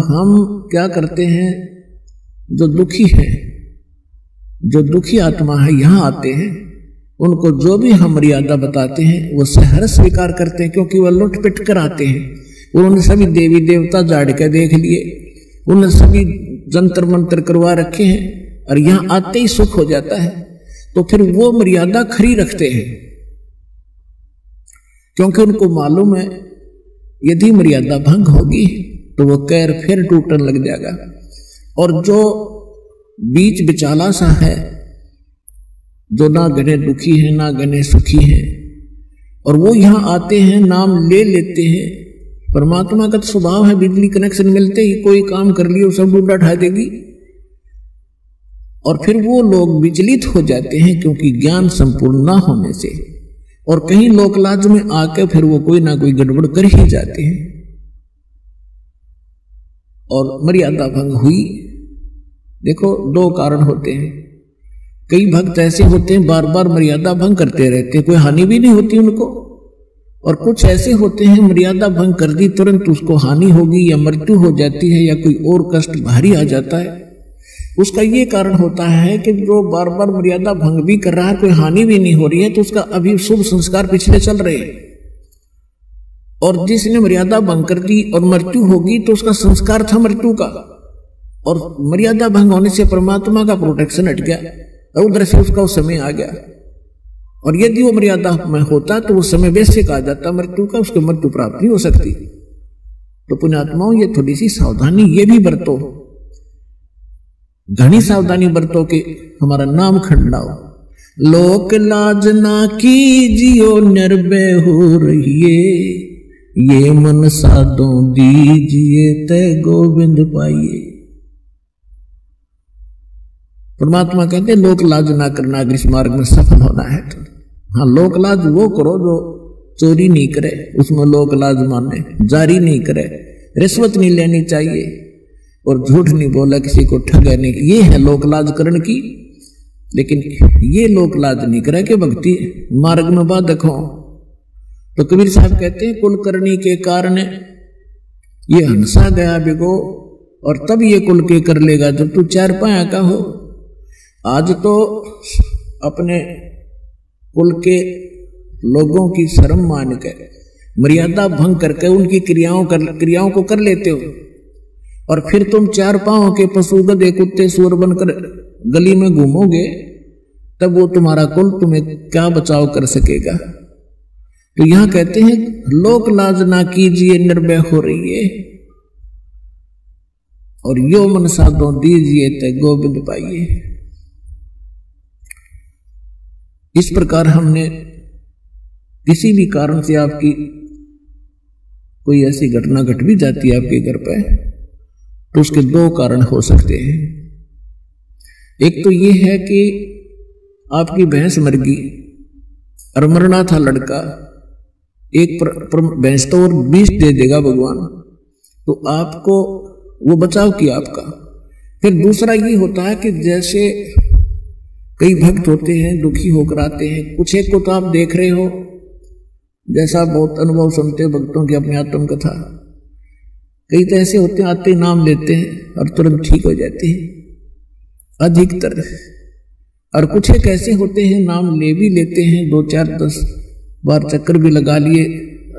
हम क्या करते हैं, जो दुखी है, जो दुखी आत्मा है, यहाँ आते हैं, उनको जो भी हम मर्यादा बताते हैं वो सहर्ष स्वीकार करते हैं, क्योंकि वह लुट पिट कर आते हैं। उन्होंने सभी देवी देवता झाड़ के देख लिए, उन्होंने सभी जंतर मंत्र करवा रखे हैं, और यहाँ आते ही सुख हो जाता है। तो फिर वो मर्यादा खरी रखते हैं, क्योंकि उनको मालूम है यदि मर्यादा भंग होगी तो वो कैर फिर टूटने लग जाएगा। और जो बीच बिचाला सा है, जो ना गने दुखी है ना गने सुखी है, और वो यहाँ आते हैं, नाम ले लेते हैं। परमात्मा का तो स्वभाव है, बिजली कनेक्शन मिलते ही कोई काम कर लियो सब डूडा उठा देगी, और फिर वो लोग विचलित हो जाते हैं, क्योंकि ज्ञान संपूर्ण ना होने से, और कहीं लोकलाज में आके फिर वो कोई ना कोई गड़बड़ कर ही जाते हैं, और मर्यादा भंग हुई। देखो, दो कारण होते हैं। कई भक्त ऐसे होते हैं बार बार मर्यादा भंग करते रहते हैं, कोई हानि भी नहीं होती उनको, और कुछ ऐसे होते हैं मर्यादा भंग कर दी तुरंत उसको हानि होगी या मृत्यु हो जाती है या कोई और कष्ट भारी आ जाता है। उसका ये कारण होता है कि जो बार बार मर्यादा भंग भी कर रहा है, कोई हानि भी नहीं हो रही है, तो उसका अभी शुभ संस्कार पिछले चल रहे हैं, और जिसने मर्यादा भंग कर दी और मृत्यु होगी तो उसका संस्कार था मृत्यु का, और मर्यादा भंग होने से परमात्मा का प्रोटेक्शन हट गया, और उधर से उसका उस समय आ गया। और यदि वो मर्यादा में होता तो उस समय वैसे कहा जाता मृत्यु का, उसके मृत्यु प्राप्त नहीं हो सकती। तो पुण्यात्माओं, ये थोड़ी सी सावधानी ये भी बरतो, घनी सावधानी बरतो कि हमारा नाम खंडा हो। लोक लाज ना कीजियो निर्भय हो रहिए, ये मन साधो दीजिए तय गोविंद पाइए। परमात्मा कहते हैं लोक लाज ना करना अगर इस मार्ग में सफल होना है तो। हाँ, लोक लाज वो करो जो चोरी नहीं करे, उसमें लोक लाज माने, जारी नहीं करे, रिश्वत नहीं लेनी चाहिए, और झूठ नहीं बोला, किसी को ठगा नहीं, ये है लोक लाज करण की। लेकिन ये लोक लाज नहीं करे कि भक्ति मार्ग में बाधक हो। तो कबीर साहब कहते हैं कुल करनी के कारण ये हंसा गया बिगो, और तब ये कुल के कर लेगा जब तू चार पाया का हो। आज तो अपने कुल के लोगों की शर्म मान के मर्यादा भंग करके उनकी क्रियाओं को कर लेते हो, और फिर तुम चार पांव के पशु गधे कुत्ते सूअर बनकर गली में घूमोगे, तब वो तुम्हारा कुल तुम्हें क्या बचाव कर सकेगा। तो यहां कहते हैं लोक लाज ना कीजिए निर्भय हो रही है, और यो मन साधो दीजिए तय गोविंद पाइए। इस प्रकार हमने किसी भी कारण से आपकी कोई ऐसी घटना घट भी जाती है आपके घर पे, तो उसके दो कारण हो सकते हैं। एक तो ये है कि आपकी भैंस मर गई और मरना था लड़का, एक भैंस तो और 20 दे देगा भगवान, तो आपको वो बचाव किया आपका। फिर दूसरा ये होता है कि जैसे कई भक्त होते हैं दुखी होकर आते हैं, कुछ एक को तो आप देख रहे हो, जैसा बहुत अनुभव सुनते हो भक्तों की अपनी आत्म कथा, कई तो ऐसे होते हैं आते नाम लेते हैं और तुरंत ठीक हो जाते हैं अधिकतर, और कुछ एक ऐसे होते हैं नाम ले भी लेते हैं, 2 4 10 बार चक्कर भी लगा लिए,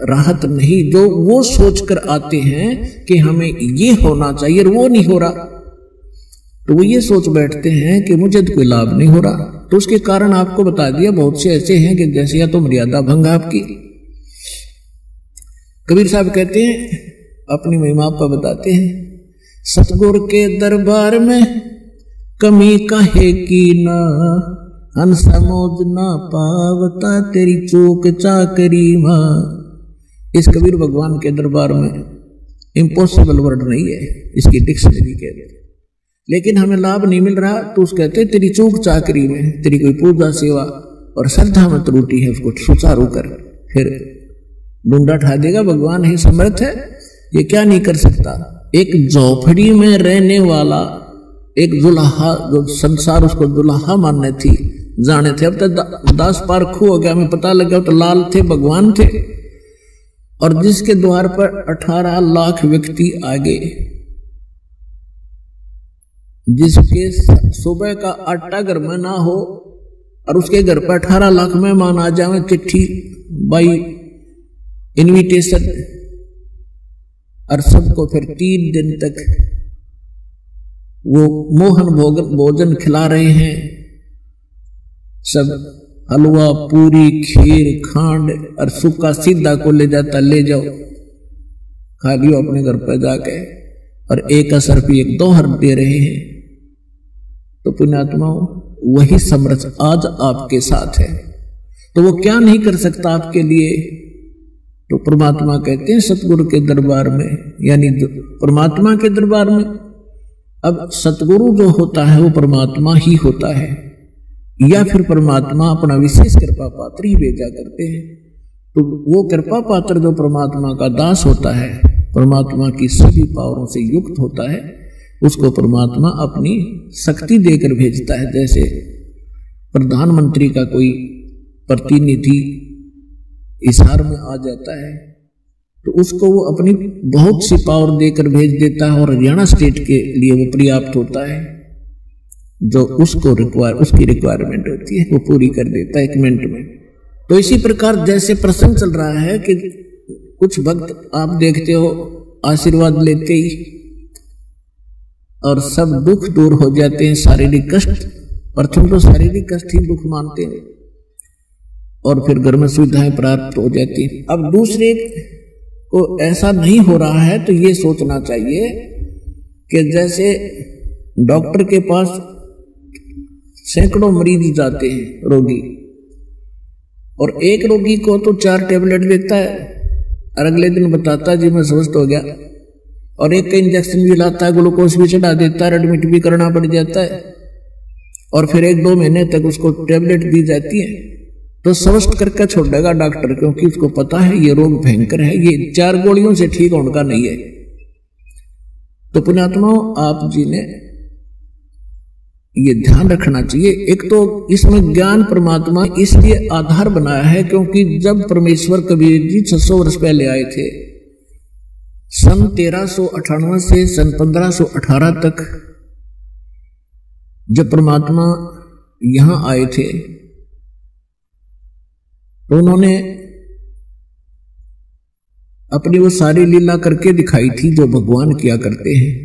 राहत नहीं, जो वो सोचकर आते हैं कि हमें ये होना चाहिए और वो नहीं हो रहा, तो वो ये सोच बैठते हैं कि मुझे तो कोई लाभ नहीं हो रहा। तो उसके कारण आपको बता दिया, बहुत से ऐसे हैं कि जैसे या तो मर्यादा भंग आपकी। कबीर साहब कहते हैं, अपनी महिमा पर बताते हैं, सतगुर के दरबार में कमी काहे की ना, अन समझ ना पावता तेरी चूक चाकरी मां। इस कबीर भगवान के दरबार में इम्पॉसिबल वर्ड नहीं है, इसकी डिक्शनरी कहते हैं, लेकिन हमें लाभ नहीं मिल रहा, तो उस कहते हैं तेरी चूक चाकरी में, तेरी कोई पूजा सेवा और श्रद्धा में त्रुटि है, उसको सुचारू कर, फिर डूंडा ठा देगा। भगवान ही समर्थ है, ये क्या नहीं कर सकता। एक झोपड़ी में रहने वाला एक दुल्हा, जो संसार उसको दुल्हा मानने थी जाने थे, अब तक 10 पार खू हो गया, हमें पता लगा तो लाल थे भगवान थे, और जिसके द्वार पर 18 लाख व्यक्ति आ गए, जिसके सुबह का आटा घर में ना हो और उसके घर पर 18 लाख मेहमान आ जाए, चिट्ठी बाई इनविटेशन, और सबको फिर 3 दिन तक वो मोहन भोजन खिला रहे हैं, सब हलवा पूरी खीर खांड और सूखा सीधा को ले जाता, ले जाओ खा लियो अपने घर पर जाके, और 1 असर भी 1 दोहर दे रहे हैं। तो पुण्यात्माओं, वही समरस आज आपके साथ है, तो वो क्या नहीं कर सकता आपके लिए। तो परमात्मा कहते हैं सतगुरु के दरबार में, यानी परमात्मा के दरबार में, अब सतगुरु जो होता है वो परमात्मा ही होता है, या फिर परमात्मा अपना विशेष कृपा पात्र ही भेजा करते हैं। तो वो कृपा पात्र जो परमात्मा का दास होता है, परमात्मा की सभी पावरों से युक्त होता है, उसको परमात्मा अपनी शक्ति देकर भेजता है। जैसे प्रधानमंत्री का कोई प्रतिनिधि इशार में आ जाता है तो उसको वो अपनी बहुत सी पावर देकर भेज देता है, और हरियाणा स्टेट के लिए वो पर्याप्त होता है। जो उसको उसकी रिक्वायरमेंट होती है वो पूरी कर देता है 1 मिनट में। तो इसी प्रकार जैसे प्रसंग चल रहा है कि कुछ भक्त आप देखते हो आशीर्वाद लेते ही और सब दुख दूर हो जाते हैं, शारीरिक कष्ट, प्रथम तो शारीरिक कष्ट ही दुख मानते हैं, और फिर घर में सुविधाएं प्राप्त हो जाती हैं। अब दूसरे को ऐसा नहीं हो रहा है तो ये सोचना चाहिए कि जैसे डॉक्टर के पास सैकड़ों मरीज जाते हैं रोगी, और एक रोगी को तो 4 टेबलेट देता है और अगले दिन बताता है जी मैं स्वस्थ हो गया, और एक का इंजेक्शन भी लाता है, ग्लूकोज भी चढ़ा देता है, एडमिट भी करना पड़ जाता है, और फिर 1-2 महीने तक उसको टेबलेट दी जाती है। तो स्वस्थ करके छोड़ेगा डॉक्टर, क्योंकि उसको पता है ये रोग भयंकर है, ये 4 गोलियों से ठीक होने का नहीं है। तो पुण्यात्माओं, आप जी ने ये ध्यान रखना चाहिए। एक तो इसमें ज्ञान परमात्मा इसलिए आधार बनाया है क्योंकि जब परमेश्वर कबीर जी 600 वर्ष पहले आए थे, सन 1398 से सन 1518 तक जब परमात्मा यहां आए थे, तो उन्होंने अपनी वो सारी लीला करके दिखाई थी जो भगवान किया करते हैं।